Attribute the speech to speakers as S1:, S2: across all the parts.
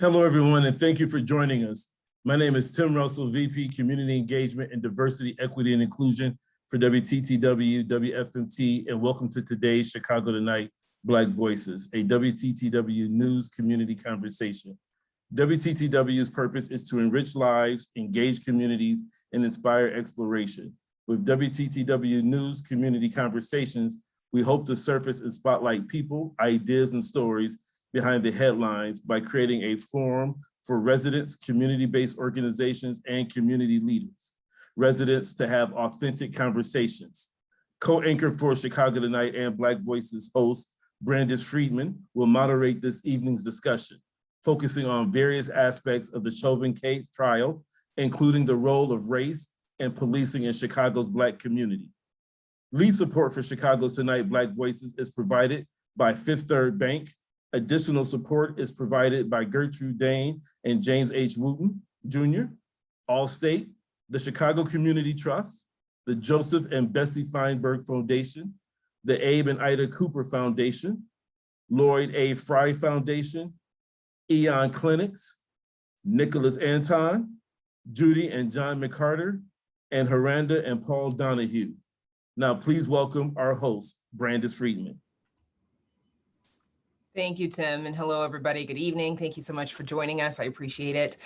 S1: Hello, everyone, and thank you for joining us. My name is Tim Russell, VP Community Engagement and Diversity, Equity, and Inclusion for WTTW, WFMT, and welcome to today's Chicago Tonight Black Voices, a WTTW News Community Conversation. WTTW's purpose is to enrich lives, engage communities, and inspire exploration. With WTTW News Community Conversations, we hope to surface and spotlight people, ideas, and stories behind the headlines by creating a forum for residents, community-based organizations, and community leaders. Residents to have authentic conversations. Co-anchor for Chicago Tonight and Black Voices host, Brandis Friedman, will moderate this evening's discussion, focusing on various aspects of the Chauvin case trial, including the role of race and policing in Chicago's Black community. Lead support for Chicago's Tonight Black Voices is provided by Fifth Third Bank. Additional support is provided by Gertrude Dane and James H. Wooten, Jr., Allstate, the Chicago Community Trust, the Joseph and Bessie Feinberg Foundation, the Abe and Ida Cooper Foundation, Lloyd A. Fry Foundation, Eon Clinics, Nicholas Anton, Judy and John McCarter, and Haranda and Paul Donahue. Now please welcome our host, Brandis Friedman.
S2: Thank you, Tim, and hello, everybody. Good evening. Thank you so much for joining us. I appreciate it.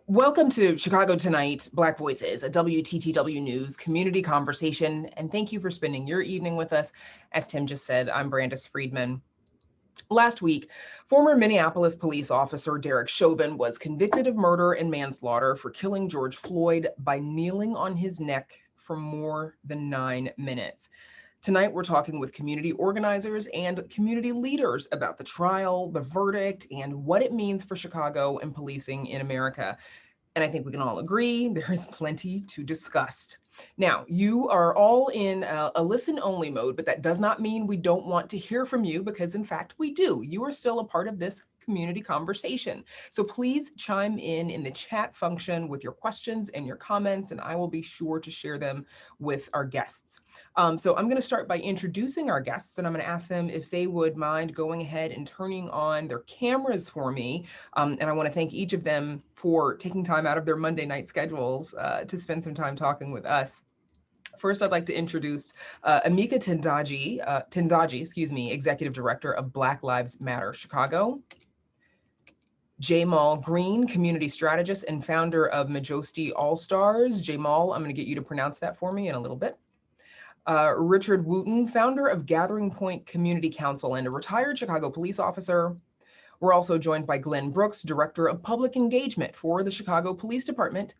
S2: Welcome to Chicago Tonight, Black Voices, a WTTW News Community Conversation, and thank you for spending your evening with us. As Tim just said, I'm Brandis Friedman. Last week, former Minneapolis police officer Derek Chauvin was convicted of murder and manslaughter for killing George Floyd by kneeling on his neck for more than 9 minutes. Tonight, we're talking with community organizers and community leaders about the trial, the verdict, and what it means for Chicago and policing in America. And I think we can all agree there is plenty to discuss. Now, you are all in a listen-only mode, but that does not mean we don't want to hear from you, because in fact, we do. You are still a part of this community conversation. So please chime in the chat function with your questions and your comments, and I will be sure to share them with our guests. So I'm going to start by introducing our guests, and I'm going to ask them if they would mind going ahead and turning on their cameras for me. And I want to thank each of them for taking time out of their Monday night schedules to spend some time talking with us. First, I'd like to introduce Amika Tendaji, Executive Director of Black Lives Matter Chicago. Jamal Greene, Community Strategist and founder of Majosti All-Stars. Jamal, I'm going to get you to pronounce that for me in a little bit. Richard Wooten, founder of Gathering Point Community Council and a retired Chicago police officer. We're also joined by Glen Brooks, Director of Public Engagement for the Chicago Police Department,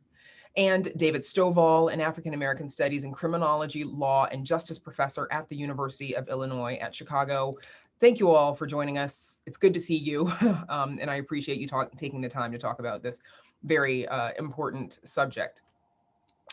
S2: and David Stovall, an African-American Studies and Criminology, Law, and Justice Professor at the University of Illinois at Chicago. Thank you all for joining us. It's good to see you, and I appreciate you taking the time to talk about this very important subject.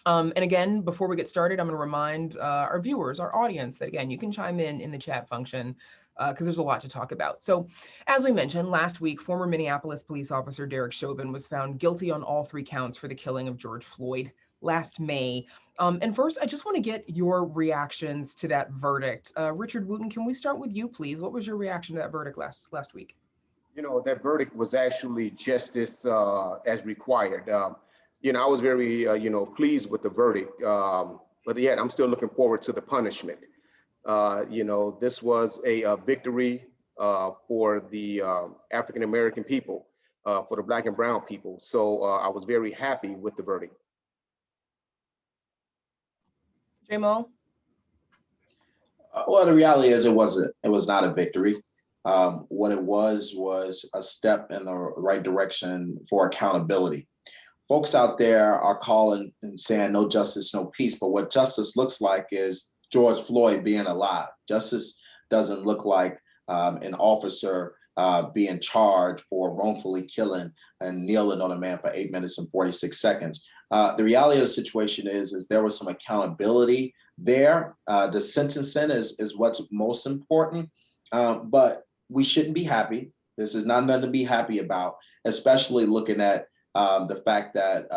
S2: And again, before we get started, I'm going to remind our viewers, our audience, that again, you can chime in the chat function because there's a lot to talk about. So as we mentioned, last week, former Minneapolis police officer Derek Chauvin was found guilty on all 3 counts for the killing of George Floyd last May. And first, I just want to get your reactions to that verdict. Richard Wooten, can we start with you, please? What was your reaction to that verdict last week?
S3: You know, that verdict was actually justice as required. You know, I was very, pleased with the verdict, but yet I'm still looking forward to the punishment. You know, this was a victory for the African-American people, for the Black and brown people. So I was very happy with the verdict.
S2: Jamal?
S4: Well, the reality is it was not a victory. What it was a step in the right direction for accountability. Folks out there are calling and saying no justice, no peace, but what justice looks like is George Floyd being alive. Justice doesn't look like an officer being charged for wrongfully killing and kneeling on a man for 8 minutes and 46 seconds. The reality of the situation is there was some accountability there. The sentencing is what's most important, but we shouldn't be happy. This is not nothing to be happy about, especially looking at the fact that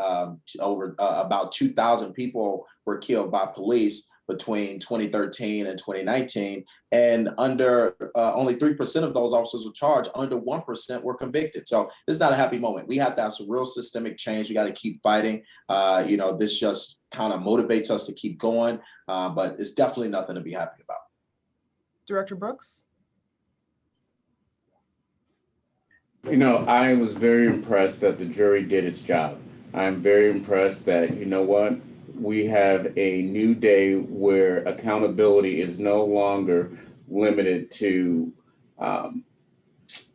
S4: over about 2,000 people were killed by police, between 2013 and 2019. And under only 3% of those officers were charged, under 1% were convicted. So it's not a happy moment. We have to have some real systemic change. We got to keep fighting. This just kind of motivates us to keep going, but it's definitely nothing to be happy about.
S2: Director Brooks?
S5: I was very impressed that the jury did its job. I'm very impressed that, we have a new day where accountability is no longer limited to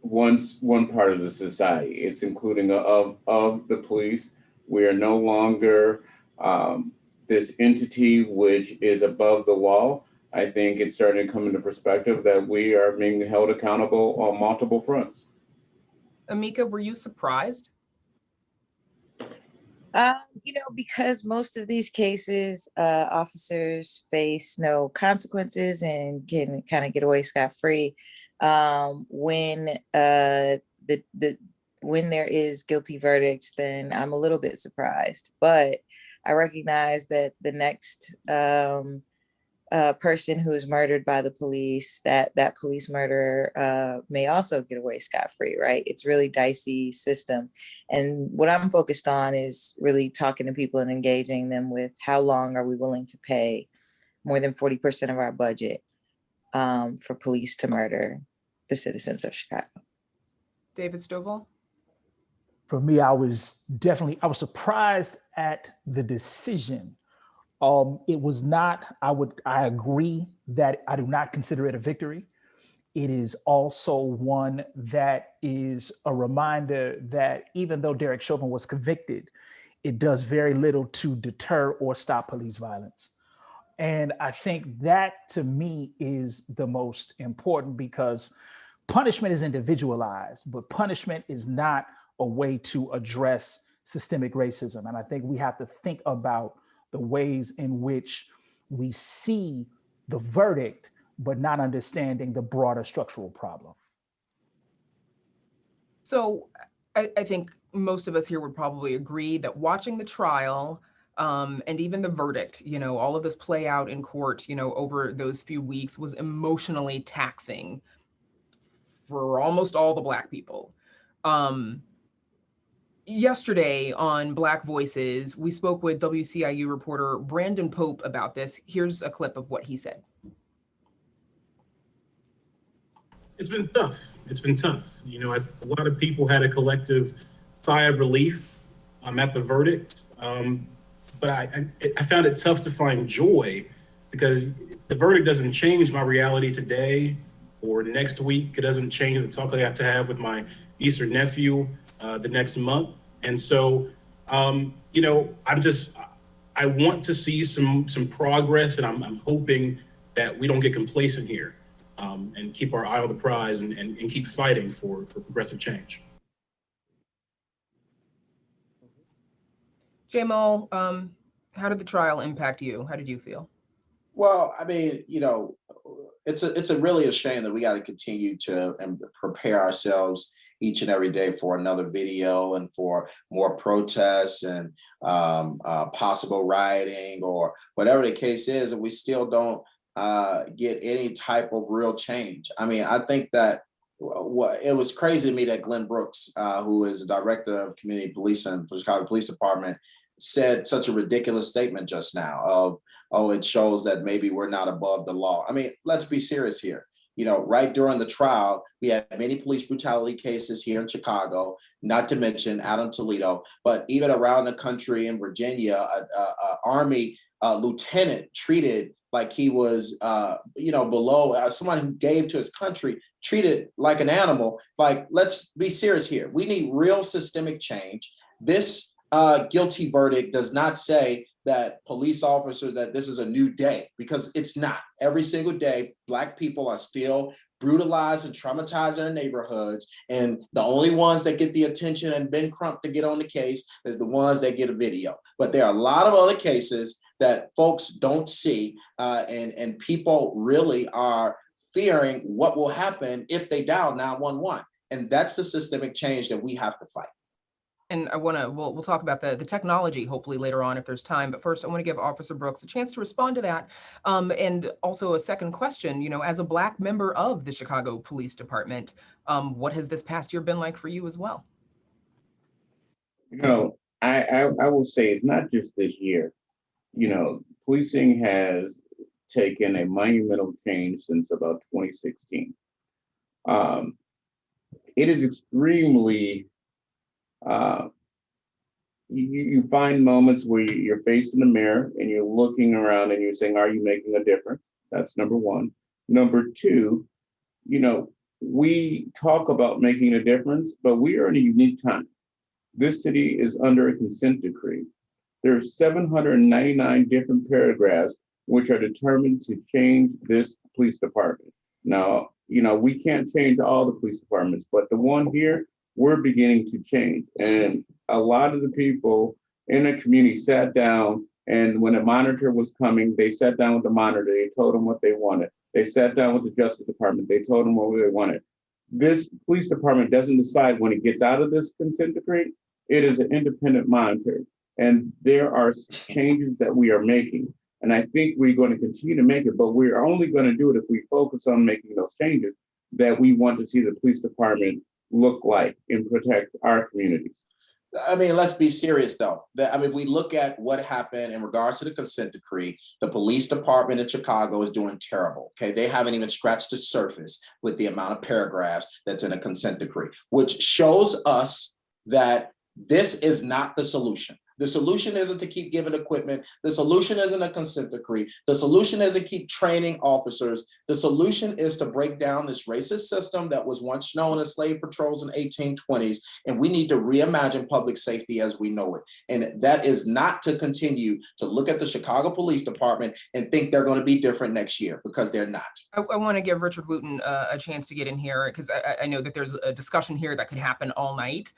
S5: one part of the society. It's including of the police. We are no longer this entity which is above the law. I think it's starting to come into perspective that we are being held accountable on multiple fronts.
S2: Amika, were you surprised?
S6: Because most of these cases, officers face no consequences and can kind of get away scot-free. When there is guilty verdicts, then I'm a little bit surprised. But I recognize that the next person who is murdered by the police, that police murderer may also get away scot-free, right? It's really dicey system. And what I'm focused on is really talking to people and engaging them with how long are we willing to pay more than 40% of our budget for police to murder the citizens of Chicago.
S2: David Stovall?
S7: For me, I was surprised at the decision. It was not, I agree that I do not consider it a victory. It is also one that is a reminder that even though Derek Chauvin was convicted, it does very little to deter or stop police violence. And I think that to me is the most important, because punishment is individualized, but punishment is not a way to address systemic racism. And I think we have to think about the ways in which we see the verdict, but not understanding the broader structural problem.
S2: So I think most of us here would probably agree that watching the trial and even the verdict, all of this play out in court, over those few weeks was emotionally taxing for almost all the Black people. Yesterday on Black Voices, we spoke with WCIU reporter Brandon Pope about this. Here's a clip of what he said.
S8: It's been tough. It's been tough. A lot of people had a collective sigh of relief at the verdict. But I found it tough to find joy, because the verdict doesn't change my reality today or next week. It doesn't change the talk I have to have with my niece or nephew the next month. And so, I want to see some progress, and I'm hoping that we don't get complacent here and keep our eye on the prize and keep fighting for progressive change.
S2: Jamal, how did the trial impact you? How did you feel?
S4: Well, it's really a shame that we got to continue to prepare ourselves each and every day for another video and for more protests and possible rioting or whatever the case is, and we still don't get any type of real change. I think that it was crazy to me that Glen Brooks, who is the director of community policing in the Chicago Police Department, said such a ridiculous statement just now of, it shows that maybe we're not above the law. Let's be serious here. Right during the trial, we had many police brutality cases here in Chicago, not to mention out in Toledo, but even around the country in Virginia, a Army lieutenant treated like he was, below someone who gave to his country, treated like an animal. Like, let's be serious here. We need real systemic change. This guilty verdict does not say that police officers, that this is a new day, because it's not. Every single day, Black people are still brutalized and traumatized in their neighborhoods. And the only ones that get the attention and Ben Crump to get on the case is the ones that get a video. But there are a lot of other cases that folks don't see, and people really are fearing what will happen if they dial 911. And that's the systemic change that we have to fight.
S2: And we'll talk about the technology hopefully later on if there's time. But first, I want to give Officer Brooks a chance to respond to that. And also a second question, as a Black member of the Chicago Police Department, what has this past year been like for you as well?
S5: I will say it's not just this year. Policing has taken a monumental change since about 2016. It is extremely, you find moments where you're faced in the mirror and you're looking around and you're saying, are you making a difference? That's number one. Number two, we talk about making a difference, but we are in a unique time. This city is under a consent decree. There's 799 different paragraphs which are determined to change this police department. Now, we can't change all the police departments, but the one here, we're beginning to change. And a lot of the people in the community sat down, and when a monitor was coming, they sat down with the monitor, they told them what they wanted. They sat down with the Justice Department, they told them what they wanted. This police department doesn't decide when it gets out of this consent decree. It is an independent monitor. And there are changes that we are making. And I think we're going to continue to make it, but we're only going to do it if we focus on making those changes that we want to see the police department look like and protect our communities.
S4: I mean, let's be serious though. If we look at what happened in regards to the consent decree, the police department in Chicago is doing terrible. Okay, they haven't even scratched the surface with the amount of paragraphs that's in a consent decree, which shows us that this is not the solution. The solution isn't to keep giving equipment. The solution isn't a consent decree. The solution isn't keep training officers. The solution is to break down this racist system that was once known as slave patrols in 1820s. And we need to reimagine public safety as we know it. And that is not to continue to look at the Chicago Police Department and think they're going to be different next year, because they're not.
S2: I want to give Richard Wooten a chance to get in here, because I know that there's a discussion here that could happen all night.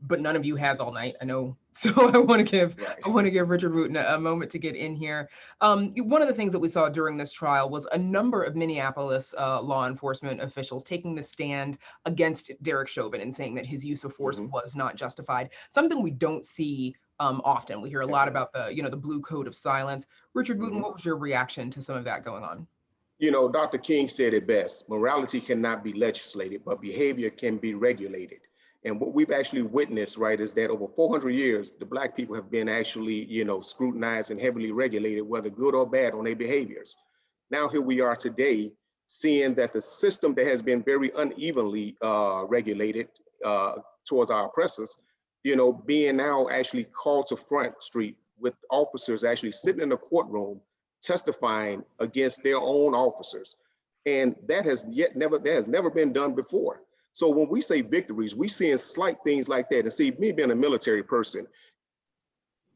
S2: But none of you has all night, I know. So I want to give Richard Wooten a moment to get in here. One of the things that we saw during this trial was a number of Minneapolis law enforcement officials taking the stand against Derek Chauvin and saying that his use of force was not justified. Something we don't see often. We hear a lot about the blue code of silence. Richard Wooten, what was your reaction to some of that going on?
S3: Dr. King said it best. Morality cannot be legislated, but behavior can be regulated. And what we've actually witnessed, right, is that over 400 years, the Black people have been actually, scrutinized and heavily regulated, whether good or bad, on their behaviors. Now, here we are today, seeing that the system that has been very unevenly regulated towards our oppressors, being now actually called to Front Street with officers actually sitting in the courtroom testifying against their own officers. And that has never been done before. So when we say victories, we seeing slight things like that. And see, me being a military person,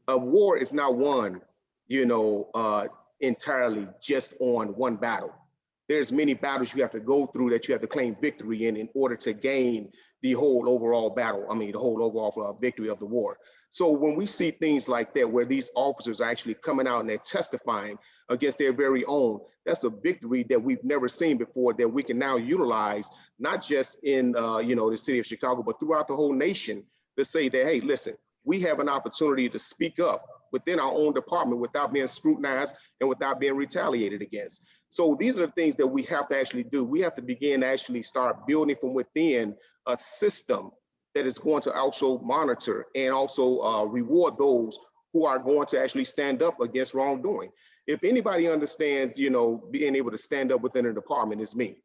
S3: a war is not won, entirely just on one battle. There's many battles you have to go through that you have to claim victory in order to gain the whole overall battle. The whole overall victory of the war. So when we see things like that, where these officers are actually coming out and they're testifying against their very own, that's a victory that we've never seen before, that we can now utilize, not just in the city of Chicago, but throughout the whole nation, to say that, hey, listen, we have an opportunity to speak up within our own department without being scrutinized and without being retaliated against. So these are the things that we have to actually do. We have to begin to actually start building from within a system that is going to also monitor and also reward those who are going to actually stand up against wrongdoing. If anybody understands, being able to stand up within a department, it's me.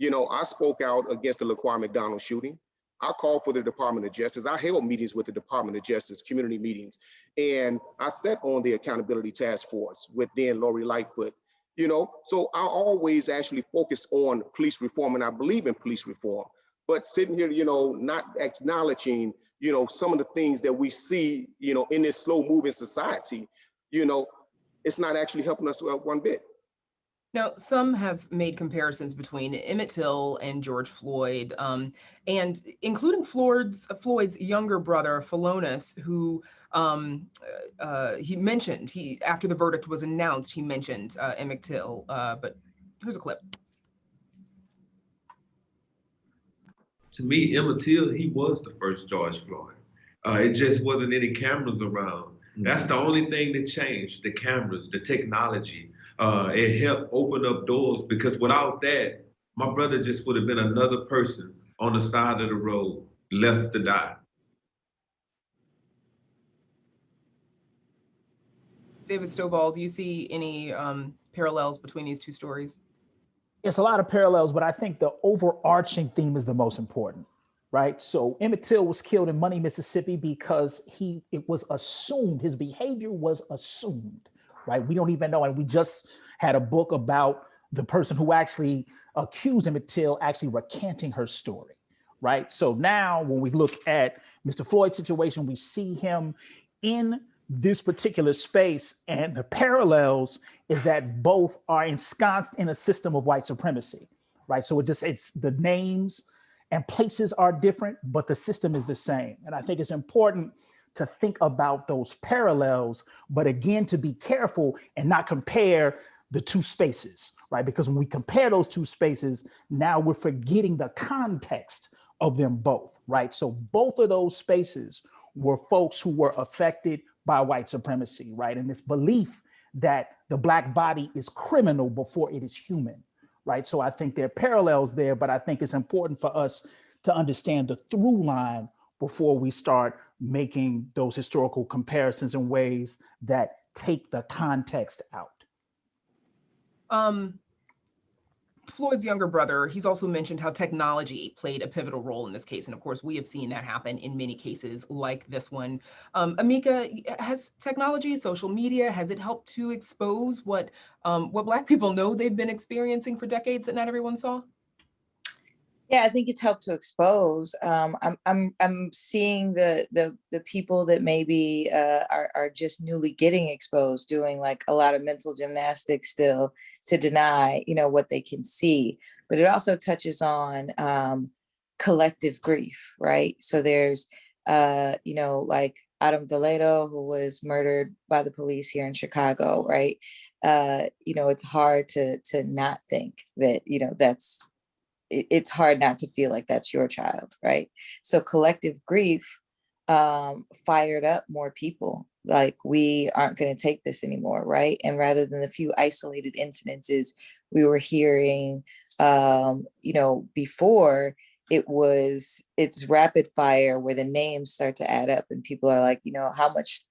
S3: I spoke out against the Laquan McDonald shooting. I called for the Department of Justice. I held meetings with the Department of Justice, community meetings, and I sat on the accountability task force with then Lori Lightfoot. So I always actually focused on police reform, and I believe in police reform. But sitting here, not acknowledging, some of the things that we see, in this slow moving society, it's not actually helping us one bit.
S2: Now, some have made comparisons between Emmett Till and George Floyd, and including Floyd's younger brother, Philonise, who he mentioned, after the verdict was announced, he mentioned Emmett Till, but here's a clip.
S9: to me, Emmett Till, he was the first George Floyd. It just wasn't any cameras around. That's the only thing that changed, the cameras, the technology. It helped open up doors because without that, my brother just would have been another person on the side of the road, left to die.
S2: David Stovall, do you see any parallels between these two stories?
S7: It's a lot of parallels, but I think the overarching theme is the most important, right? So Emmett Till was killed in Money, Mississippi because it was assumed, his behavior was assumed, right? We don't even know. And we just had a book about the person who actually accused Emmett Till actually recanting her story, right? So now when we look at Mr. Floyd's situation, we see him in this particular space, and the parallels is that both are ensconced in a system of white supremacy, right? So it's the names and places are different, but the system is the same. And I think it's important to think about those parallels, but again, to be careful and not compare the two spaces, right? Because when we compare those two spaces, now we're forgetting the context of them both, right? So both of those spaces were folks who were affected by white supremacy, right? And this belief that the Black body is criminal before it is human, right? So I think there are parallels there, but I think it's important for us to understand the through line before we start making those historical comparisons in ways that take the context out.
S2: Floyd's younger brother, he's also mentioned how technology played a pivotal role in this case. And of course, we have seen that happen in many cases like this one. Amika, has technology, social media, has it helped to expose what Black people know they've been experiencing for decades that not everyone saw?
S6: Yeah, I think it's helped to expose. I'm seeing the people that maybe are just newly getting exposed, doing like a lot of mental gymnastics still to deny, what they can see. But it also touches on collective grief, right? So there's, like Adam Toledo, who was murdered by the police here in Chicago, right? It's hard to not think that, it's hard not to feel like that's your child, right? So collective grief fired up more people. Like, we aren't going to take this anymore, right? And rather than the few isolated incidences we were hearing, before, it's rapid fire where the names start to add up and people are like,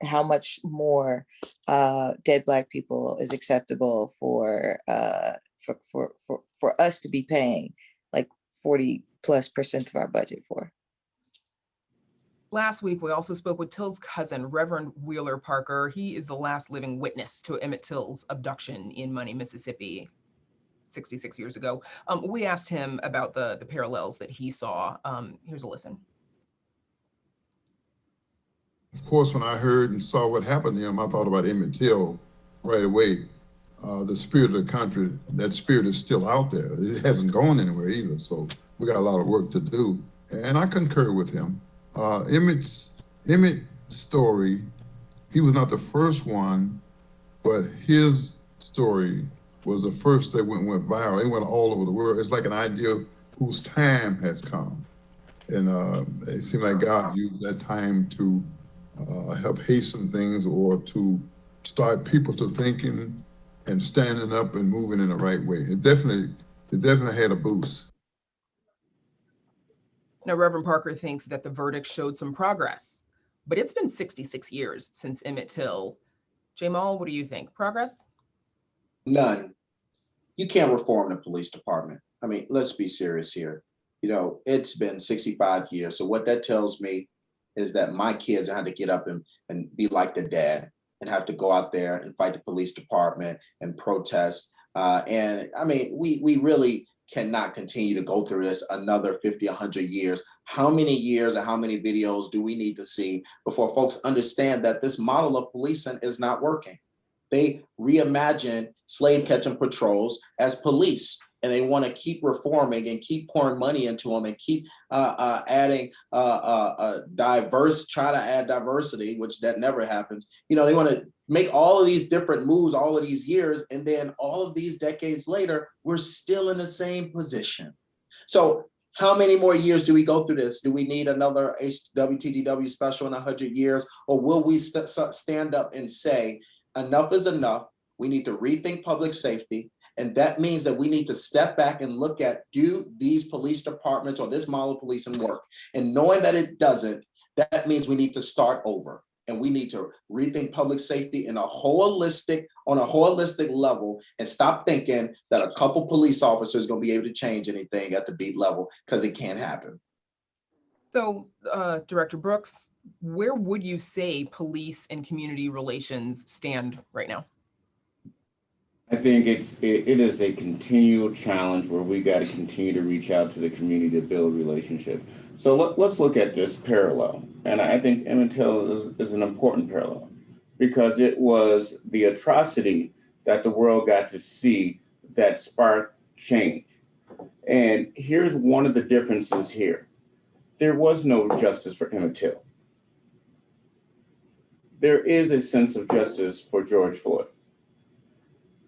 S6: how much more dead Black people is acceptable for us to be paying like 40+% of our budget for.
S2: Last week, we also spoke with Till's cousin, Reverend Wheeler Parker. He is the last living witness to Emmett Till's abduction in Money, Mississippi, 66 years ago. We asked him about the parallels that he saw. Here's a listen.
S10: Of course, when I heard and saw what happened to him, I thought about Emmett Till right away. The spirit of the country, that spirit is still out there. It hasn't gone anywhere either. So we got a lot of work to do. And I concur with him. Emmett's story, he was not the first one, but his story was the first that went viral. It went all over the world. It's like an idea whose time has come. And it seemed like God used that time to help hasten things or to start people to thinking and standing up and moving in the right way. It definitely had a boost.
S2: Now, Reverend Parker thinks that the verdict showed some progress, but it's been 66 years since Emmett Till. Jamal, what do you think? Progress?
S4: None. You can't reform the police department. I mean, let's be serious here. It's been 65 years. So what that tells me is that my kids have to get up and be like their dad and have to go out there and fight the police department and protest. And I mean, we really cannot continue to go through this another 50, 100 years. How many years and how many videos do we need to see before folks understand that this model of policing is not working? They reimagine slave catching patrols as police, and they want to keep reforming and keep pouring money into them and keep adding try to add diversity, which that never happens. They want to make all of these different moves all of these years, and then all of these decades later, we're still in the same position. So How many more years do we go through this? Do we need another WTTW special in 100 years? Or will we stand up and say, enough is enough? We need to rethink public safety. And that means that we need to step back and look at, do these police departments or this model of policing work? And knowing that it doesn't, that means we need to start over. And we need to rethink public safety on a holistic level, and stop thinking that a couple police officers are going to be able to change anything at the beat level, because it can't happen.
S2: So, Director Brooks, where would you say police and community relations stand right now?
S5: I think it is a continual challenge where we got to continue to reach out to the community to build relationship. So let's look at this parallel. And I think Emmett Till is an important parallel, because it was the atrocity that the world got to see that sparked change. And here's one of the differences here. There was no justice for Emmett Till. There is a sense of justice for George Floyd.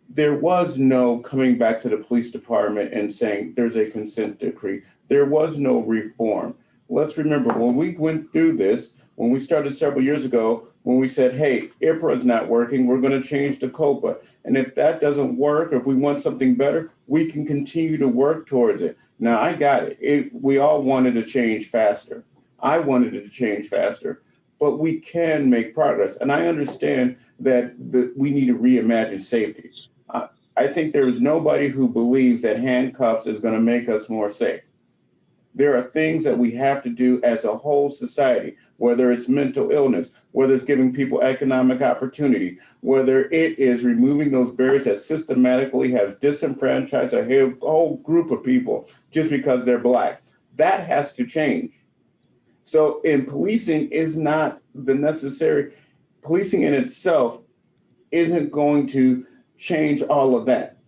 S5: There was no coming back to the police department and saying there's a consent decree. There was no reform. Let's remember, when we went through this, when we started several years ago, when we said, hey, IPRA is not working, we're going to change to COPA. And if that doesn't work, or if we want something better, we can continue to work towards it. Now, I got it. We all wanted to change faster. I wanted it to change faster, but we can make progress. And I understand that we need to reimagine safety. I think there is nobody who believes that handcuffs is going to make us more safe. There are things that we have to do as a whole society, whether it's mental illness, whether it's giving people economic opportunity, whether it is removing those barriers that systematically have disenfranchised a whole group of people just because they're Black. That has to change. So in policing is not the necessary, policing in itself isn't going to change all of that.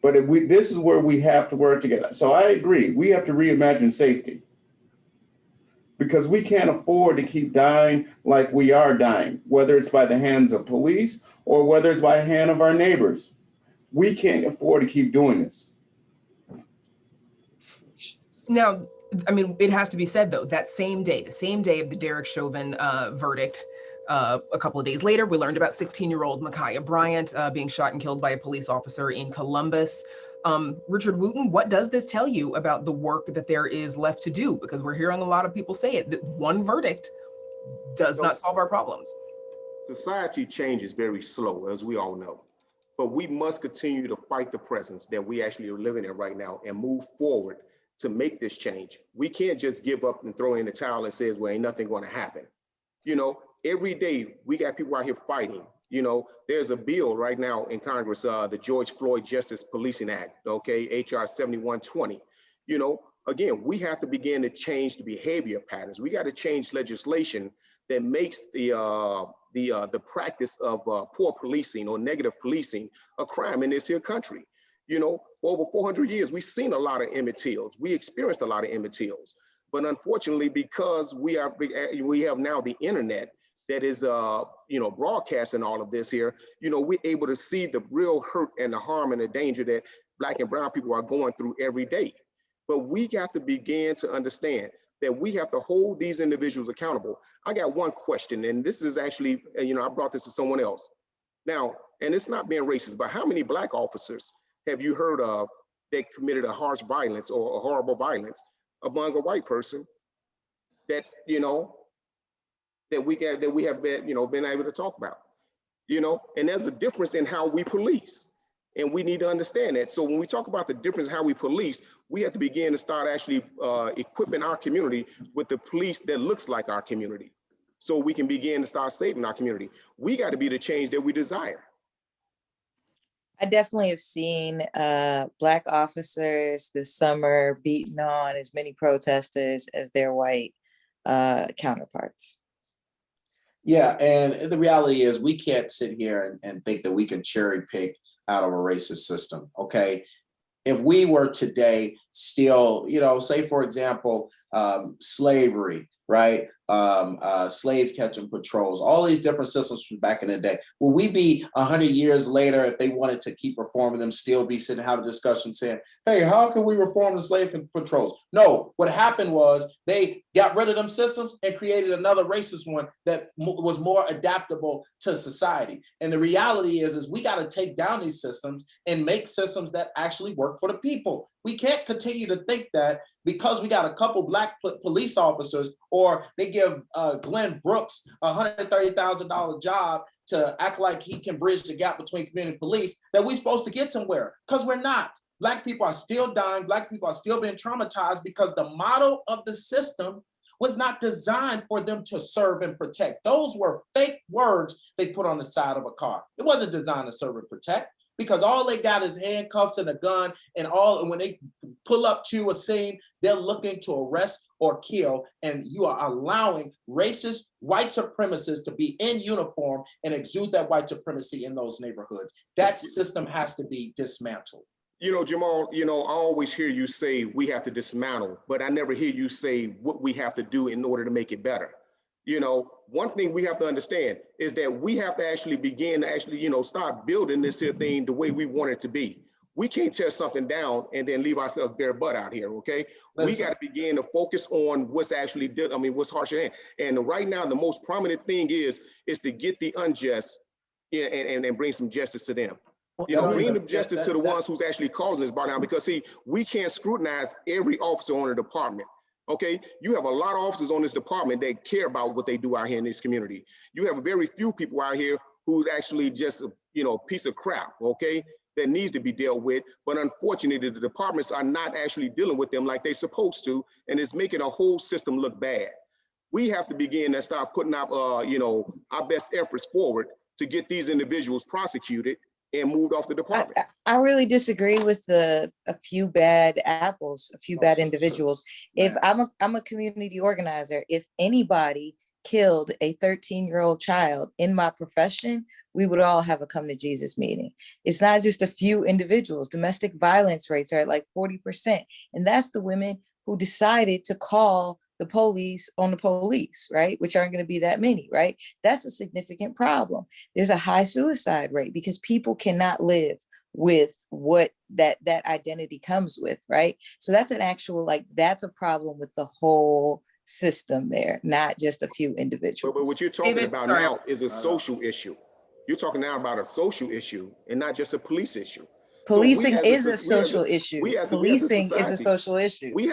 S5: But this is where we have to work together. So I agree, we have to reimagine safety, because we can't afford to keep dying like we are dying, whether it's by the hands of police or whether it's by the hand of our neighbors. We can't afford to keep doing this.
S2: Now, I mean, it has to be said, though, that same day, the same day of the Derek Chauvin verdict, a couple of days later, we learned about 16-year-old Ma'Khia Bryant being shot and killed by a police officer in Columbus. Richard Wooten, what does this tell you about the work that there is left to do? Because we're hearing a lot of people say it, that one verdict does not solve our problems.
S3: Society change is very slow, as we all know, but we must continue to fight the presence that we actually are living in right now and move forward to make this change. We can't just give up and throw in the towel and say, well, ain't nothing going to happen. You know, every day we got people out here fighting. You know, there's a bill right now in Congress, the George Floyd Justice Policing Act, okay, HR 7120. You know, again, we have to begin to change the behavior patterns. We got to change legislation that makes the practice of poor policing or negative policing a crime in this here country. You know, for over 400 years, we've seen a lot of Emmett Tills. We experienced a lot of Emmett Tills. But unfortunately, because we have now the internet that is, you know, broadcasting all of this here, you know, we're able to see the real hurt and the harm and the danger that Black and brown people are going through every day. But we got to begin to understand that we have to hold these individuals accountable. I got one question, and this is actually, you know, I brought this to someone else. Now, and it's not being racist, but how many Black officers have you heard of that committed a harsh violence or a horrible violence among a white person that, you know, that we have been, you know, been able to talk about, you know? And there's a difference in how we police, and we need to understand that. So when we talk about the difference in how we police, we have to begin to start actually equipping our community with the police that looks like our community, so we can begin to start saving our community. We got to be the change that we desire.
S6: I definitely have seen Black officers this summer beating on as many protesters as their white counterparts.
S4: Yeah, and the reality is we can't sit here and think that we can cherry pick out of a racist system, okay? If we were today still, you know, say for example, slavery, right? Slave catching patrols, all these different systems from back in the day. Will we be 100 years later, if they wanted to keep reforming them, still be sitting and have a discussion saying, hey, how can we reform the slave patrols? No, what happened was they got rid of them systems and created another racist one that was more adaptable to society. And the reality is we got to take down these systems and make systems that actually work for the people. We can't continue to think that because we got a couple Black police officers, or they give Glen Brooks a $130,000 job to act like he can bridge the gap between community police, that we're supposed to get somewhere, because we're not. Black people are still dying. Black people are still being traumatized because the model of the system was not designed for them to serve and protect. Those were fake words they put on the side of a car. It wasn't designed to serve and protect, because all they got is handcuffs and a gun, and when they pull up to a scene, they're looking to arrest or kill, and you are allowing racist white supremacists to be in uniform and exude that white supremacy in those neighborhoods. That system has to be dismantled.
S3: You know, Jamal, I always hear you say we have to dismantle, but I never hear you say what we have to do in order to make it better. One thing we have to understand is that we have to actually begin to start building this here thing the way we want it to be. We can't tear something down and then leave ourselves bare butt out here, okay? We got to begin to focus on what's actually, what's harsh at hand. And right now, the most prominent thing is to get the unjust and bring some justice to them. Bring the justice to the ones who's actually causing this bar down, because see, we can't scrutinize every officer on the department. Okay, you have a lot of officers on this department that care about what they do out here in this community. You have very few people out here who's actually just a piece of crap, okay, that needs to be dealt with. But unfortunately, the departments are not actually dealing with them like they're supposed to, and it's making a whole system look bad. We have to begin to start putting up, our best efforts forward to get these individuals prosecuted and moved off the department.
S6: I really disagree with a few bad apples, a few bad individuals. If I'm a community organizer, if anybody killed a 13-year-old child in my profession, we would all have a come to Jesus meeting. It's not just a few individuals. Domestic violence rates are at like 40%. And that's the women who decided to call the police on the police, right? Which aren't going to be that many, right? That's a significant problem. There's a high suicide rate because people cannot live with what that identity comes with, right? So that's an actual, that's a problem with the whole system there, not just a few individuals.
S3: But what you're talking about now is a social issue. You're talking now about a social issue and not just a police issue.
S6: Policing is a social issue. Policing is a social issue.
S3: We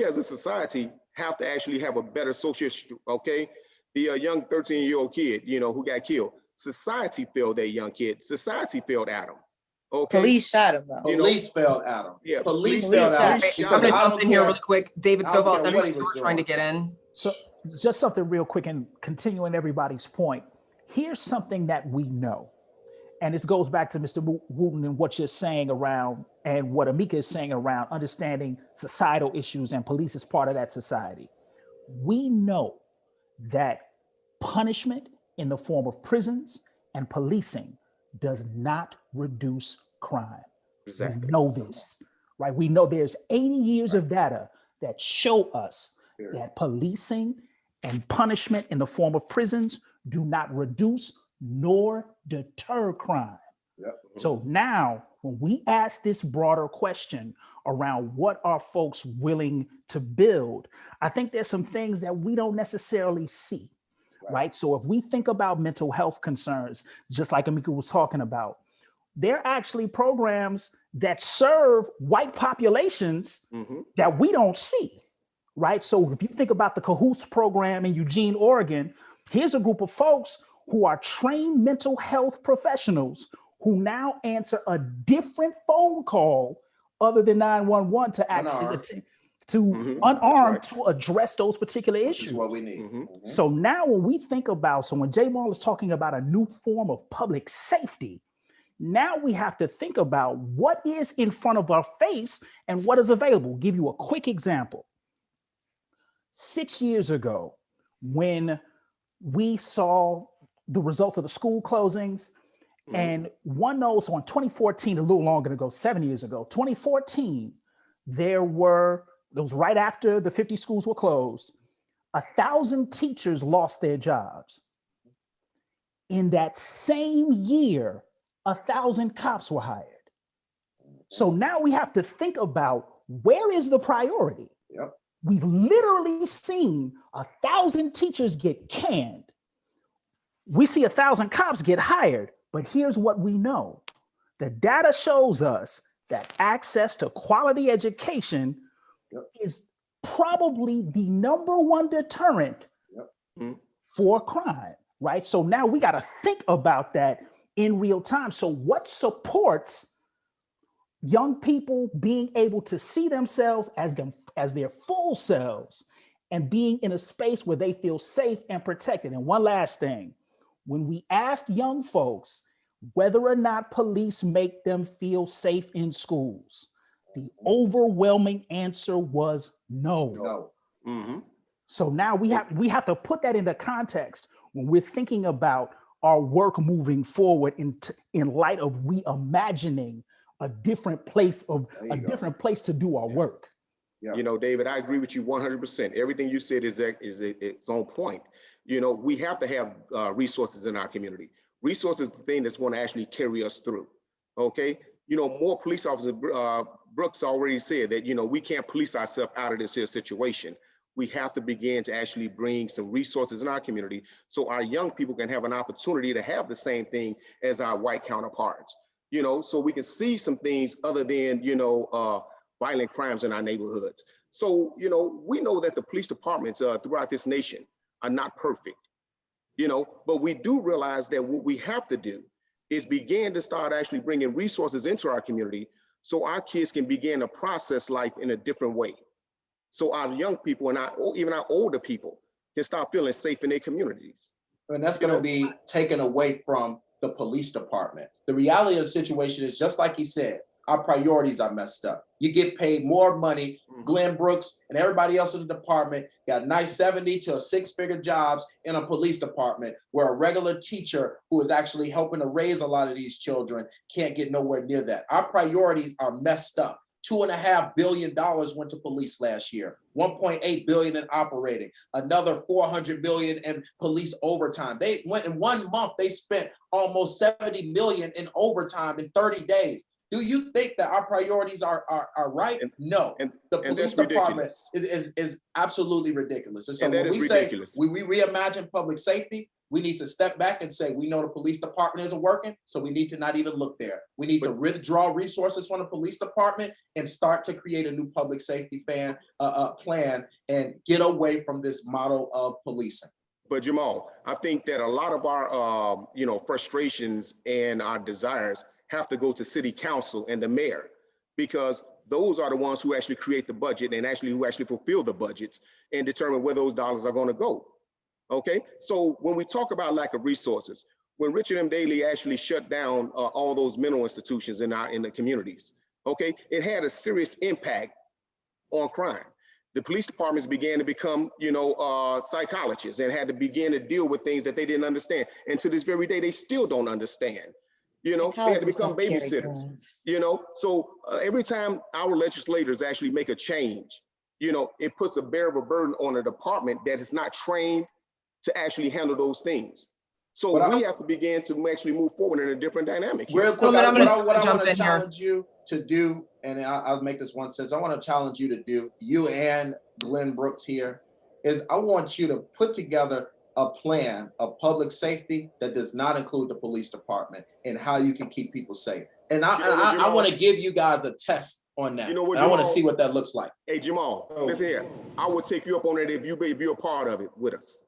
S3: as a society have to actually have a better social issue, okay? The young 13-year-old kid, who got killed. Society failed that young kid. Society failed Adam. Okay.
S6: Police shot him though.
S4: Police failed Adam.
S3: Yeah.
S4: Police failed Adam.
S2: I'm going to jump in here really quick. David Stovall, everybody's trying to get in.
S7: So just something real quick and continuing everybody's point. Here's something that we know. And this goes back to Mr. Wooten and what you're saying around, and what Amika is saying around understanding societal issues, and police is part of that society. We know that punishment in the form of prisons and policing does not reduce crime.
S3: Exactly.
S7: We know this, right? We know there's 80 years of data that show us that policing and punishment in the form of prisons do not reduce nor deter crime.
S4: Yep.
S7: So now when we ask this broader question around what are folks willing to build, I think there's some things that we don't necessarily see, right? So if we think about mental health concerns, just like Amika was talking about, there are actually programs that serve white populations that we don't see, right? So if you think about the Cahoots program in Eugene, Oregon, here's a group of folks who are trained mental health professionals who now answer a different phone call other than 911 to actually unarmed to address those particular issues.
S4: This is what we need.
S7: So now when we think about, so when Jamal is talking about a new form of public safety, now we have to think about what is in front of our face and what is available. I'll give you a quick example. 6 years ago, when we saw the results of the school closings, and one knows on 2014, a little longer ago, 7 years ago, 2014, it was right after the 50 schools were closed. 1,000 teachers lost their jobs. In that same year, 1,000 cops were hired. So now we have to think about, where is the priority?
S4: Yep.
S7: We've literally seen 1,000 teachers get canned. We see 1,000 cops get hired, but here's what we know. The data shows us that access to quality education is probably the #1 deterrent for crime, right? So now we got to think about that in real time. So what supports young people being able to see themselves as their full selves and being in a space where they feel safe and protected? And one last thing, when we asked young folks whether or not police make them feel safe in schools, the overwhelming answer was no.
S4: No.
S3: Mm-hmm.
S7: So now we have to put that into context when we're thinking about our work moving forward in light of reimagining a different place to do our work.
S4: Yeah.
S3: You know, David, I agree with you 100%. Everything you said is it's on point. You know, we have to have resources in our community. Resources is the thing that's going to actually carry us through. Okay. You know, more police officers, Brooks already said that, you know, we can't police ourselves out of this here situation. We have to begin to actually bring some resources in our community so our young people can have an opportunity to have the same thing as our white counterparts, you know, so we can see some things other than, you know, violent crimes in our neighborhoods. So, you know, we know that the police departments throughout this nation are not perfect, you know, but we do realize that what we have to do is begin to start actually bringing resources into our community so our kids can begin to process life in a different way. So our young people and even our older people can start feeling safe in their communities.
S4: And that's going to be taken away from the police department. The reality of the situation is, just like he said, our priorities are messed up. You get paid more money. Glen Brooks and everybody else in the department got nice 70 to 6-figure jobs in a police department, where a regular teacher who is actually helping to raise a lot of these children can't get nowhere near that. Our priorities are messed up. $2.5 billion went to police last year, $1.8 billion in operating, another $400 million in police overtime. They went in 1 month, they spent almost $70 million in overtime in 30 days. Do you think that our priorities are right? No. The police department is absolutely ridiculous. And so when we say we reimagine public safety, we need to step back and say, we know the police department isn't working, so we need to not even look there. We need to withdraw resources from the police department and start to create a new public safety plan and get away from this model of policing.
S3: But Jamal, I think that a lot of our frustrations and our desires have to go to city council and the mayor, because those are the ones who actually create the budget and who actually fulfill the budgets and determine where those dollars are going to go. Okay, so when we talk about lack of resources, when Richard M. Daley actually shut down all those mental institutions in the communities, okay, it had a serious impact on crime. The police departments began to become, psychologists and had to begin to deal with things that they didn't understand. And to this very day, they still don't understand. They had to become babysitters, So every time our legislators actually make a change, it puts a bearable burden on a department that is not trained to actually handle those things. So we have to begin to actually move forward in a different dynamic.
S4: Real quick, what I want to challenge you to do, and I'll make this one sentence, I want to challenge you to do, you and Glen Brooks here, is I want you to put together a plan of public safety that does not include the police department and how you can keep people safe. And I want to give you guys a test on that. Jamal, I want to see what that looks like.
S3: Hey, Jamal, listen here. I will take you up on it if you're a part of it with us.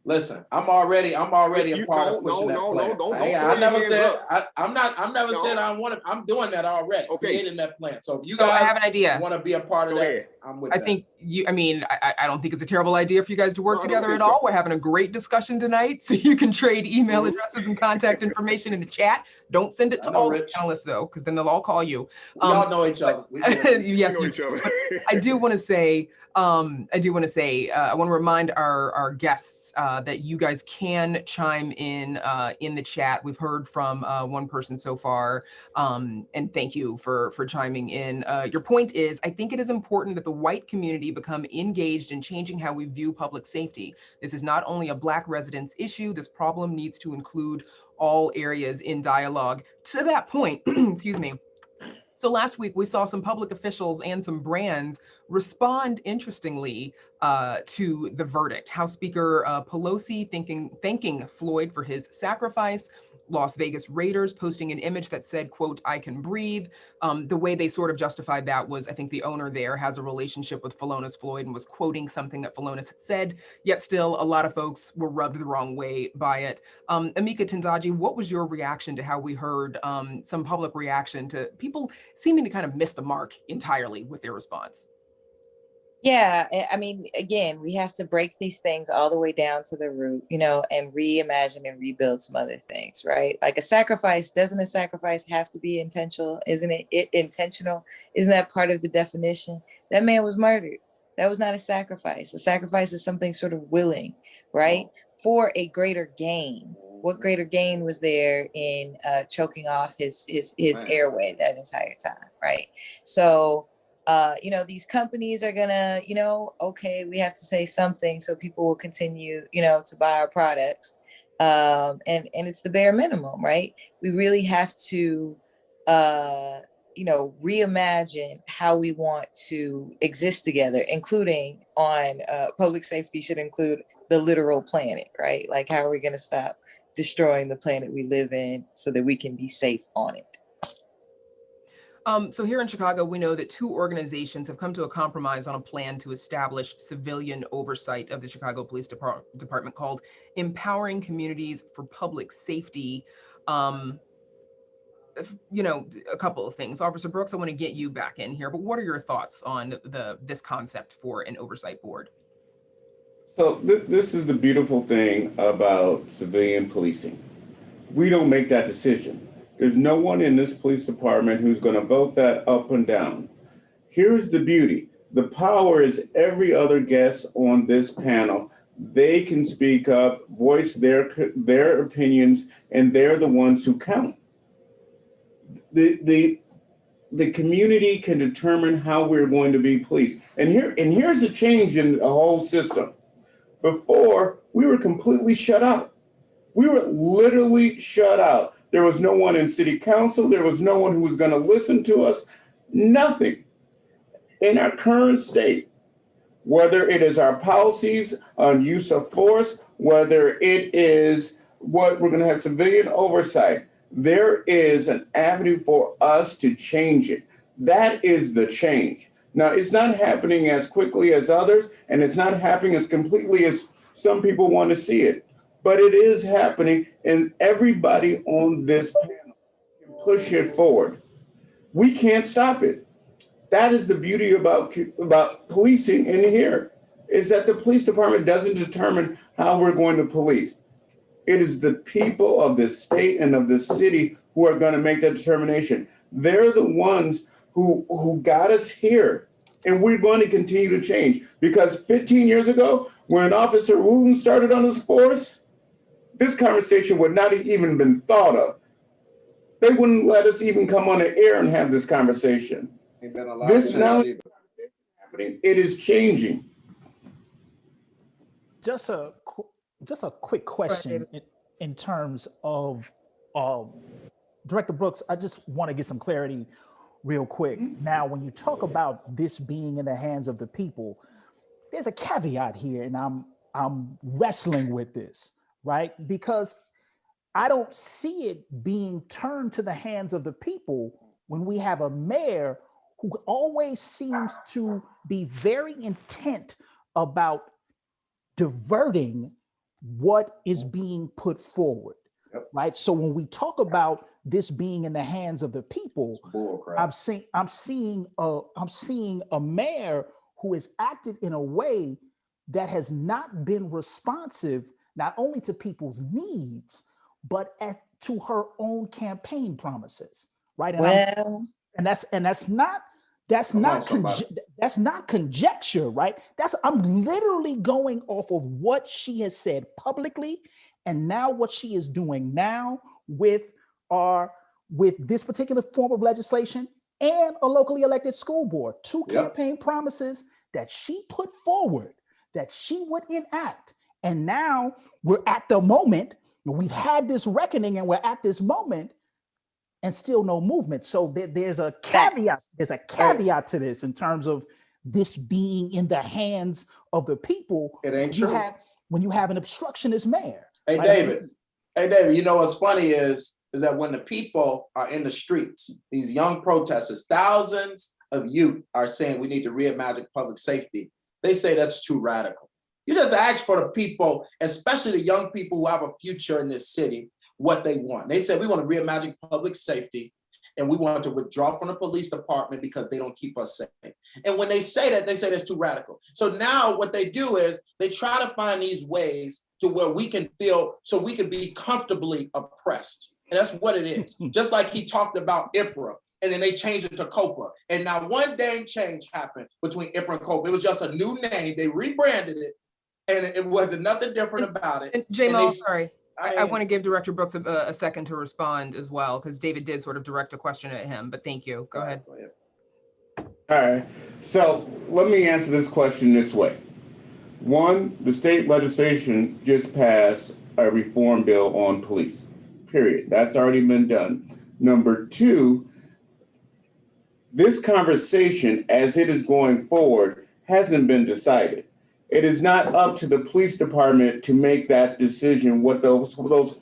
S4: Listen, I'm already a part of pushing that plan. I never said I want to. I'm doing that already. Creating that plan. So if you guys
S2: have an idea,
S4: want to be a part of that, I'm with that.
S2: I think I don't think it's a terrible idea for you guys to work together at all. We're having a great discussion tonight, so you can trade email addresses and contact information in the chat. Don't send it to all the panelists though, because then they'll all call you.
S4: We all know each other.
S2: Yes, we know each other. I do want to say, I want to remind our guests that you guys can chime in the chat. We've heard from one person so far, and thank you for chiming in. Your point is, I think it is important that the white community community become engaged in changing how we view public safety. This is not only a Black residents issue, this problem needs to include all areas in dialogue. To that point, excuse me, so last week we saw some public officials and some brands respond interestingly to the verdict. House Speaker Pelosi thanking Floyd for his sacrifice. Las Vegas Raiders posting an image that said, quote, "I can breathe." The way they sort of justified that was, I think the owner there has a relationship with Philonise Floyd and was quoting something that Philonise had said, yet still a lot of folks were rubbed the wrong way by it. Amika Tendaji, what was your reaction to how we heard some public reaction to people seeming to kind of miss the mark entirely with their response?
S6: Yeah, I mean, again, we have to break these things all the way down to the root, and reimagine and rebuild some other things, right? Like doesn't a sacrifice have to be intentional? Isn't it intentional? Isn't that part of the definition? That man was murdered. That was not a sacrifice. A sacrifice is something sort of willing, right? For a greater gain. What greater gain was there in choking off his airway that entire time, right? So, these companies are gonna, okay, we have to say something so people will continue, to buy our products. And it's the bare minimum, right? We really have to, reimagine how we want to exist together, including on public safety should include the literal planet, right? Like, how are we gonna stop destroying the planet we live in so that we can be safe on it?
S2: So here in Chicago, we know that two organizations have come to a compromise on a plan to establish civilian oversight of the Chicago Police Department called Empowering Communities for Public Safety. A couple of things. Officer Brooks, I want to get you back in here, but what are your thoughts on this concept for an oversight board?
S5: So this is the beautiful thing about civilian policing. We don't make that decision. There's no one in this police department who's going to vote that up and down. Here's the beauty. The power is every other guest on this panel. They can speak up, voice their opinions, and they're the ones who count. The community can determine how we're going to be policed. And here's a change in the whole system. Before, we were completely shut out. We were literally shut out. There was no one in city council. There was no one who was going to listen to us. Nothing. In our current state, whether it is our policies on use of force, whether it is what we're going to have civilian oversight, there is an avenue for us to change it. That is the change. Now, it's not happening as quickly as others, and it's not happening as completely as some people want to see it. But it is happening, and everybody on this panel can push it forward. We can't stop it. That is the beauty about policing in here, is that the police department doesn't determine how we're going to police. It is the people of this state and of this city who are going to make that determination. They're the ones who got us here, and we're going to continue to change. Because 15 years ago, when Officer Wooten started on his force, this conversation would not have even been thought of. They wouldn't let us even come on the air and have this conversation. This now is happening. It is changing.
S7: Just a quick question in terms of Director Brooks. I just want to get some clarity real quick. Now, when you talk about this being in the hands of the people, there's a caveat here, and I'm wrestling with this. Right? Because I don't see it being turned to the hands of the people when we have a mayor who always seems to be very intent about diverting what is being put forward. Yep. Right? So when we talk about this being in the hands of the people, I'm seeing a mayor who has acted in a way that has not been responsive not only to people's needs, but to her own campaign promises, right? And that's not conjecture, right? I'm literally going off of what she has said publicly, and now what she is doing now with this particular form of legislation and a locally elected school board, two campaign promises that she put forward that she would enact. And now we're at the moment, we've had this reckoning and we're at this moment and still no movement. So there's a caveat, to this in terms of this being in the hands of the people.
S4: It ain't true.
S7: When you have an obstructionist mayor.
S4: Hey,
S7: right?
S4: David, you know what's funny is that when the people are in the streets, these young protesters, thousands of youth are saying we need to reimagine public safety. They say that's too radical. You just ask for the people, especially the young people who have a future in this city, what they want. They said we want to reimagine public safety and we want to withdraw from the police department because they don't keep us safe. And when they say that, they say that's too radical. So now what they do is they try to find these ways to where we can feel, so we can be comfortably oppressed. And that's what it is. Just like he talked about IPRA, and then they changed it to COPA. And now one dang change happened between IPRA and COPA. It was just a new name. They rebranded it, and it wasn't nothing different about it.
S2: And Jamal, sorry. I want to give Director Brooks a second to respond as well, because David did sort of direct a question at him, but thank you. Go ahead.
S5: All right. So let me answer this question this way. One, the state legislation just passed a reform bill on police, period. That's already been done. Number two, this conversation as it is going forward hasn't been decided. It is not up to the police department to make that decision, what the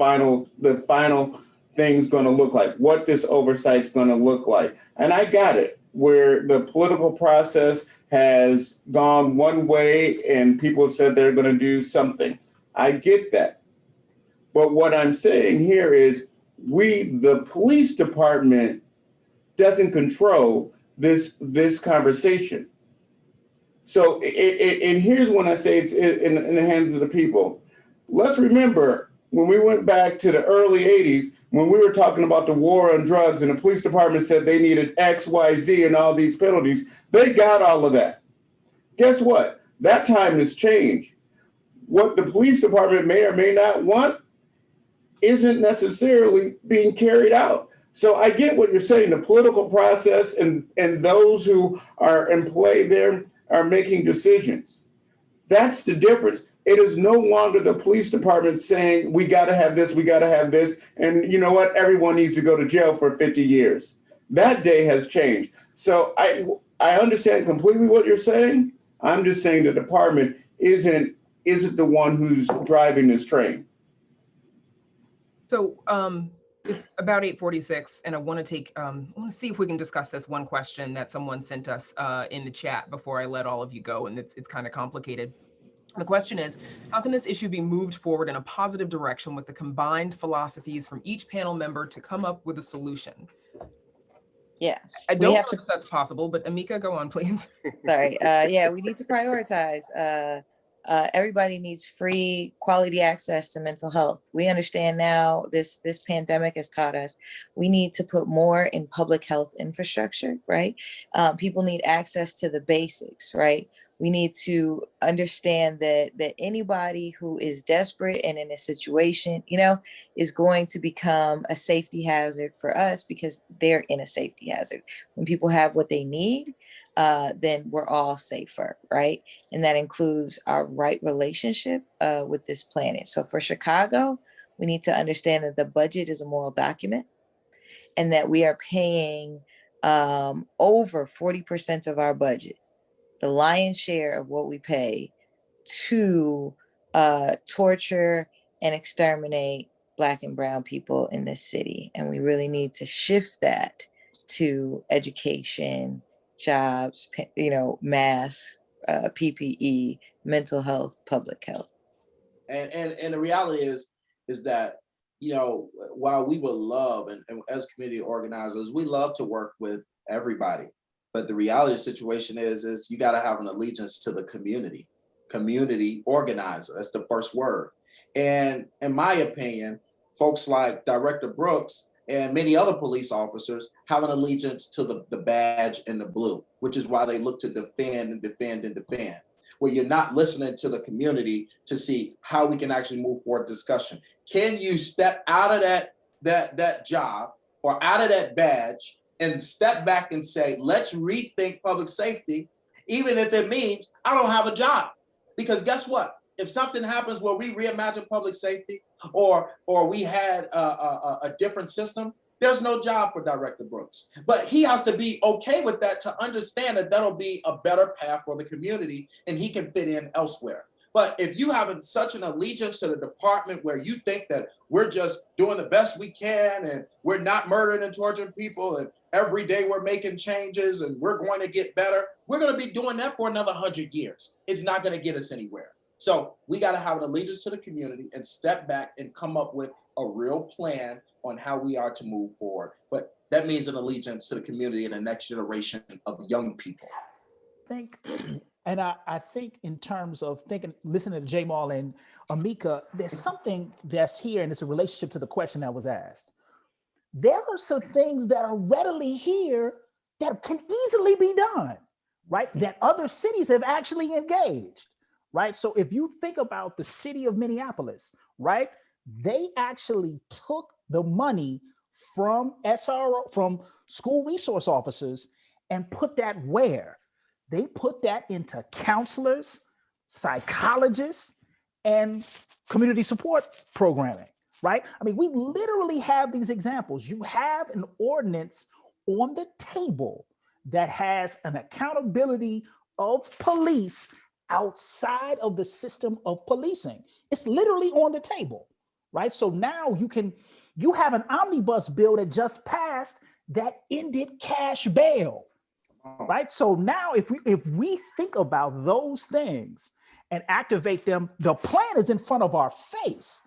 S5: final thing's going to look like, what this oversight's going to look like. And I got it, where the political process has gone one way and people have said they're going to do something. I get that. But what I'm saying here is the police department doesn't control this conversation. So, and here's when I say it's in the hands of the people. Let's remember when we went back to the early 80s, when we were talking about the war on drugs and the police department said they needed X, Y, Z and all these penalties, they got all of that. Guess what? That time has changed. What the police department may or may not want isn't necessarily being carried out. So I get what you're saying, the political process and those who are in play there are making decisions. That's the difference. It is no longer the police department saying, we got to have this, we got to have this. And you know what? Everyone needs to go to jail for 50 years. That day has changed. So I understand completely what you're saying. I'm just saying the department isn't the one who's driving this train.
S2: So it's about 8:46, and I want to see if we can discuss this one question that someone sent us in the chat before I let all of you go, and it's kind of complicated. The question is, how can this issue be moved forward in a positive direction with the combined philosophies from each panel member to come up with a solution?
S6: Yes.
S2: I don't know if that's possible, but Amika, go on, please.
S6: Sorry. Yeah, we need to prioritize. Everybody needs free, quality access to mental health. We understand now this pandemic has taught us we need to put more in public health infrastructure, right? People need access to the basics, right? We need to understand that anybody who is desperate and in a situation, is going to become a safety hazard for us because they're in a safety hazard. When people have what they need, then we're all safer, right? And that includes our right relationship with this planet. So for Chicago, we need to understand that the budget is a moral document and that we are paying over 40% of our budget, the lion's share of what we pay, to torture and exterminate Black and brown people in this city. And we really need to shift that to education, jobs, masks, PPE, mental health, public health.
S4: And the reality is that, while we would love, and as community organizers, we love to work with everybody. But the reality of the situation is you got to have an allegiance to the community organizer. That's the first word. And in my opinion, folks like Director Brooks and many other police officers have an allegiance to the badge and the blue, which is why they look to defend and defend and defend, where you're not listening to the community to see how we can actually move forward discussion. Can you step out of that job or out of that badge and step back and say, let's rethink public safety even if it means I don't have a job. Because guess what? If something happens where we reimagine public safety or we had a different system, there's no job for Director Brooks. But he has to be okay with that to understand that that'll be a better path for the community and he can fit in elsewhere. But if you have such an allegiance to the department where you think that we're just doing the best we can and we're not murdering and torturing people and every day we're making changes and we're going to get better, we're going to be doing that for another 100 years. It's not going to get us anywhere. So we got to have an allegiance to the community and step back and come up with a real plan on how we are to move forward. But that means an allegiance to the community and the next generation of young people.
S7: And I think in terms of listening to Jamal and Amika, there's something that's here, and it's a relationship to the question that was asked. There are some things that are readily here that can easily be done, right? That other cities have actually engaged, right? So if you think about the city of Minneapolis, right? They actually took the money from SRO, from school resource officers, and put that where? They put that into counselors, psychologists, and community support programming, right? I mean, we literally have these examples. You have an ordinance on the table that has an accountability of police outside of the system of policing. It's literally on the table, right? So now you have an omnibus bill that just passed that ended cash bail. Right. So now if we think about those things and activate them, the plan is in front of our face.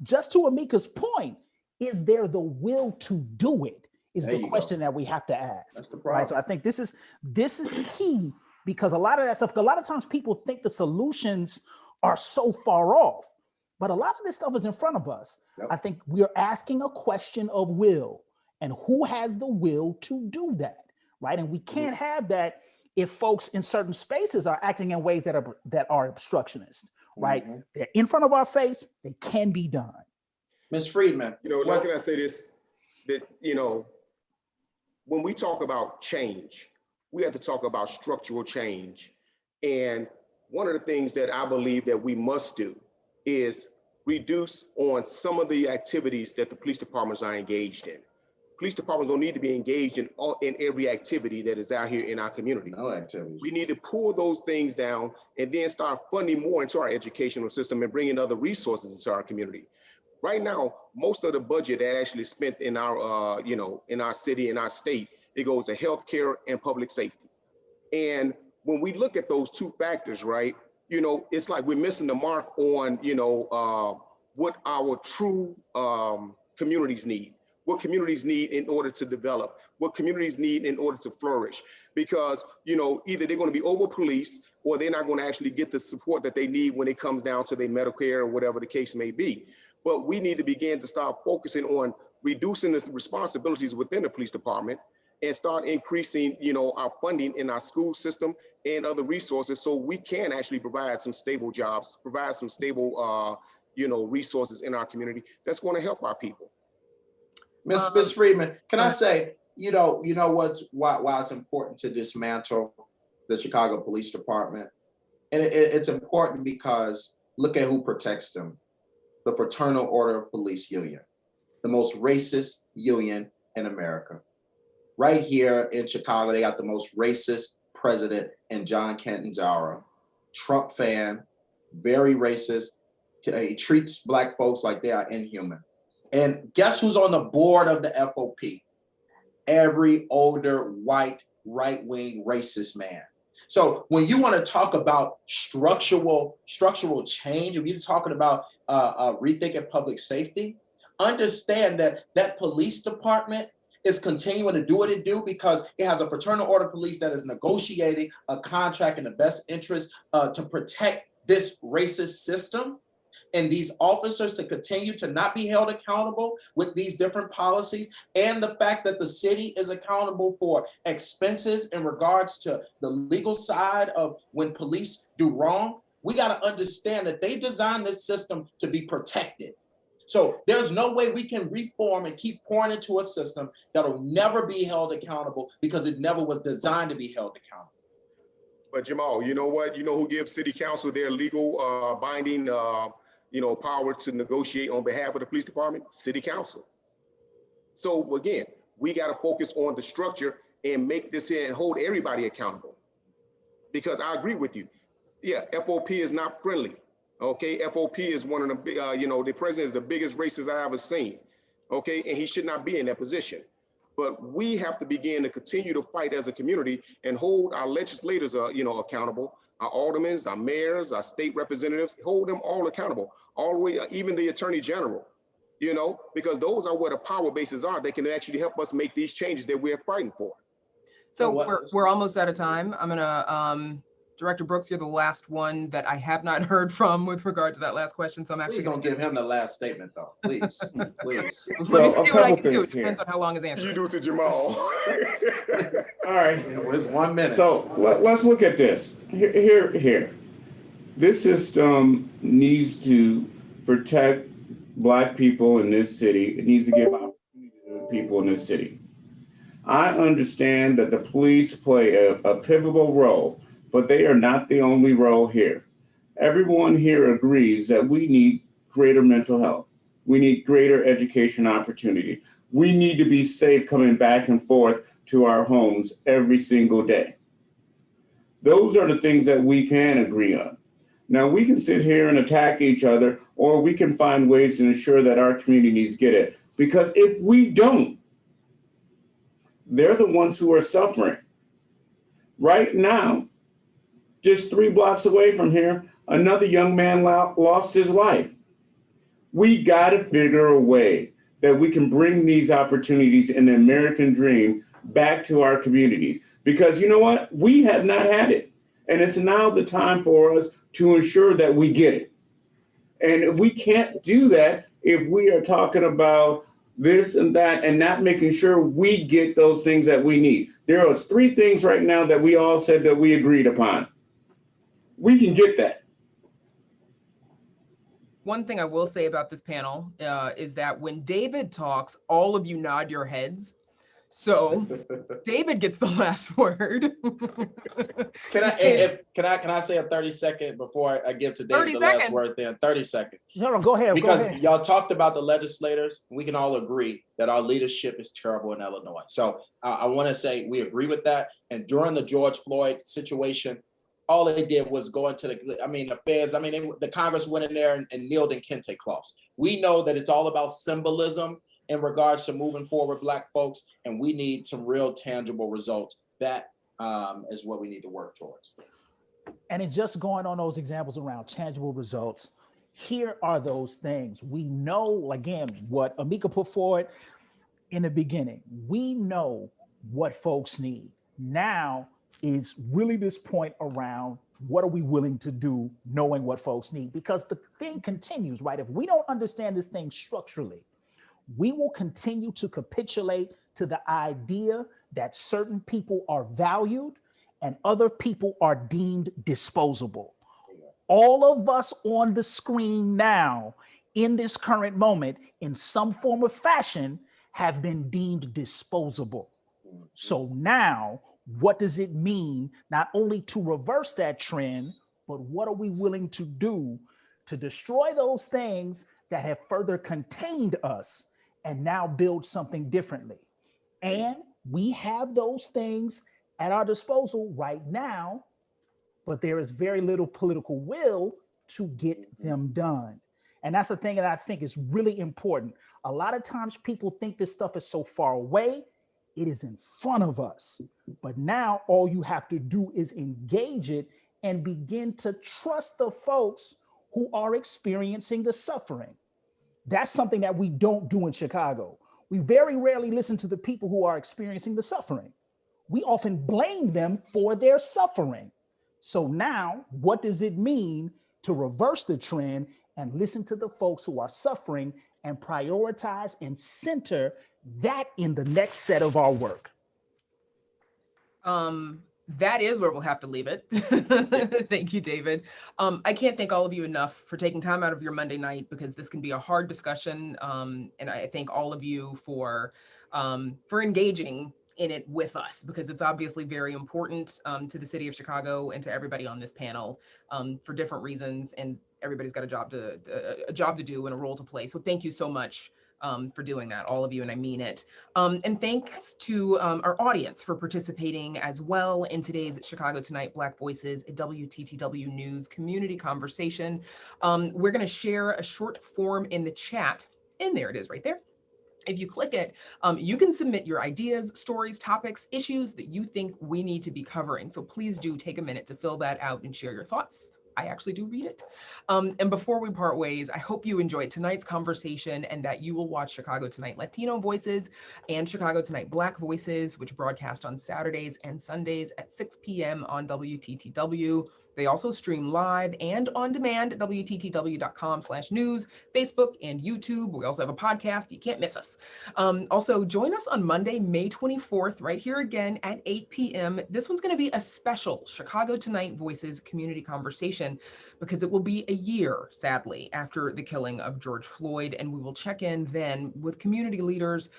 S7: Just to Amika's point, is there the will to do it? Is the question that we have to ask.
S4: That's the problem.
S7: Right. So I think this is key, because a lot of that stuff, a lot of times people think the solutions are so far off, but a lot of this stuff is in front of us. Yep. I think we are asking a question of will, and who has the will to do that? Right. And we can't have that if folks in certain spaces are acting in ways that are obstructionist. Right. Mm-hmm. They're in front of our face. They can be done.
S4: Ms. Friedman.
S3: How can I say this? That, when we talk about change, we have to talk about structural change. And one of the things that I believe that we must do is reduce on some of the activities that the police departments are engaged in. Police departments don't need to be engaged in every activity that is out here in our community.
S4: No activity.
S3: We need to pull those things down and then start funding more into our educational system and bringing other resources into our community. Right now, most of the budget that actually spent in our, in our city, in our state, it goes to healthcare and public safety. And when we look at those two factors, right, it's like we're missing the mark on, what our true communities need. What communities need in order to develop, what communities need in order to flourish. Because, either they're going to be over-policed or they're not going to actually get the support that they need when it comes down to their Medicare or whatever the case may be. But we need to begin to start focusing on reducing the responsibilities within the police department and start increasing, our funding in our school system and other resources so we can actually provide some stable jobs, provide some stable, resources in our community that's going to help our people.
S4: Ms. Friedman, can I say, why it's important to dismantle the Chicago Police Department? And it's important because look at who protects them. The Fraternal Order of Police Union, the most racist union in America. Right here in Chicago, they got the most racist president in John Catanzaro. Trump fan, very racist. He treats Black folks like they are inhuman. And guess who's on the board of the FOP? Every older, white, right-wing racist man. So when you want to talk about structural change, if you're talking about rethinking public safety, understand that police department is continuing to do what it do because it has a fraternal order police that is negotiating a contract in the best interest to protect this racist system. And these officers to continue to not be held accountable with these different policies, and the fact that the city is accountable for expenses in regards to the legal side of when police do wrong, we got to understand that they designed this system to be protected. So there's no way we can reform and keep pouring into a system that'll never be held accountable because it never was designed to be held accountable.
S3: But Jamal, you know what? You know who gives city council their legal binding, power to negotiate on behalf of the police department? City council. So again, we got to focus on the structure and make this here and hold everybody accountable. Because I agree with you. Yeah, FOP is not friendly. Okay, FOP is one of the big, the president is the biggest racist I ever seen. Okay, and he should not be in that position. But we have to begin to continue to fight as a community and hold our legislators, accountable, our aldermen, our mayors, our state representatives, hold them all accountable, all the way, even the attorney general, because those are where the power bases are. They can actually help us make these changes that we're fighting for.
S2: So we're almost out of time. I'm gonna, Director Brooks, you're the last one that I have not heard from with regard to that last question. So I'm actually
S4: Please don't give him the last statement though, please, please.
S2: Let me
S5: So,
S2: see
S5: a
S2: what I
S5: couple
S2: can do. It
S5: things here.
S2: depends on how long his answer
S3: You
S2: is.
S3: do to Jamal.
S5: All right.
S4: It was 1 minute.
S5: So let's look at this. Here. This system needs to protect Black people in this city. It needs to give opportunity to people in this city. I understand that the police play a pivotal role, but they are not the only role here. Everyone here agrees that we need greater mental health. We need greater education opportunity. We need to be safe coming back and forth to our homes every single day. Those are the things that we can agree on. Now, we can sit here and attack each other, or we can find ways to ensure that our communities get it. Because if we don't, they're the ones who are suffering. Right now, just 3 blocks away from here, another young man lost his life. We got to figure a way that we can bring these opportunities in the American dream back to our communities. Because you know what? We have not had it. And it's now the time for us to ensure that we get it. And we can't do that if we are talking about this and that and not making sure we get those things that we need. There are 3 things right now that we all said that we agreed upon. We can get that.
S2: One thing I will say about this panel is that when David talks, all of you nod your heads. So David gets the last word.
S4: Can I say a 30-second before I give to David the last word then? 30 seconds.
S7: No, go ahead.
S4: Because y'all talked about the legislators. We can all agree that our leadership is terrible in Illinois. So I want to say we agree with that. And during the George Floyd situation, all they did was go into the feds. The Congress went in there and kneeled in kente cloths. We know that it's all about symbolism in regards to moving forward Black folks, and we need some real tangible results. That is what we need to work towards.
S7: And in just going on those examples around tangible results, here are those things. We know, again, what Amika put forward in the beginning. We know what folks need. Now is really this point around what are we willing to do knowing what folks need? Because the thing continues, right? If we don't understand this thing structurally, we will continue to capitulate to the idea that certain people are valued and other people are deemed disposable. All of us on the screen now, in this current moment, in some form or fashion, have been deemed disposable. So now, what does it mean not only to reverse that trend, but what are we willing to do to destroy those things that have further contained us and now build something differently? And we have those things at our disposal right now, but there is very little political will to get them done. And that's the thing that I think is really important. A lot of times people think this stuff is so far away. It is in front of us. But now all you have to do is engage it and begin to trust the folks who are experiencing the suffering. That's something that we don't do in Chicago. We very rarely listen to the people who are experiencing the suffering. We often blame them for their suffering. So now, what does it mean to reverse the trend and listen to the folks who are suffering and prioritize and center that in the next set of our work?
S2: That is where we'll have to leave it. Thank you, David. I can't thank all of you enough for taking time out of your Monday night, because this can be a hard discussion. And I thank all of you for engaging in it with us, because it's obviously very important to the city of Chicago and to everybody on this panel for different reasons, and everybody's got a job to do and a role to play. So thank you so much for doing that, all of you, and I mean it. And thanks to our audience for participating as well in today's Chicago Tonight Black Voices, a WTTW News Community Conversation. We're going to share a short form in the chat, and there it is right there. If you click it, you can submit your ideas, stories, topics, issues that you think we need to be covering. So please do take a minute to fill that out and share your thoughts. I actually do read it. And before we part ways, I hope you enjoyed tonight's conversation and that you will watch Chicago Tonight Latino Voices and Chicago Tonight Black Voices, which broadcast on Saturdays and Sundays at 6 p.m. on WTTW. They also stream live and on demand at WTTW.com/news, Facebook, and YouTube. We also have a podcast. You can't miss us. Also, join us on Monday, May 24th, right here again at 8 p.m. This one's going to be a special Chicago Tonight Voices community conversation because it will be a year, sadly, after the killing of George Floyd, and we will check in then with community leaders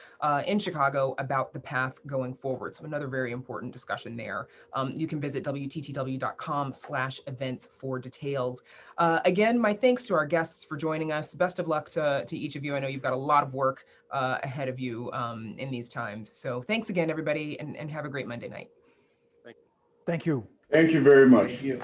S2: in Chicago about the path going forward. So another very important discussion there. You can visit WTTW.com/events for details. Again, my thanks to our guests for joining us. Best of luck to each of you. I know you've got a lot of work ahead of you in these times. So thanks again, everybody, and have a great Monday night.
S7: Thank you.
S5: Thank you very much.
S4: Thank you.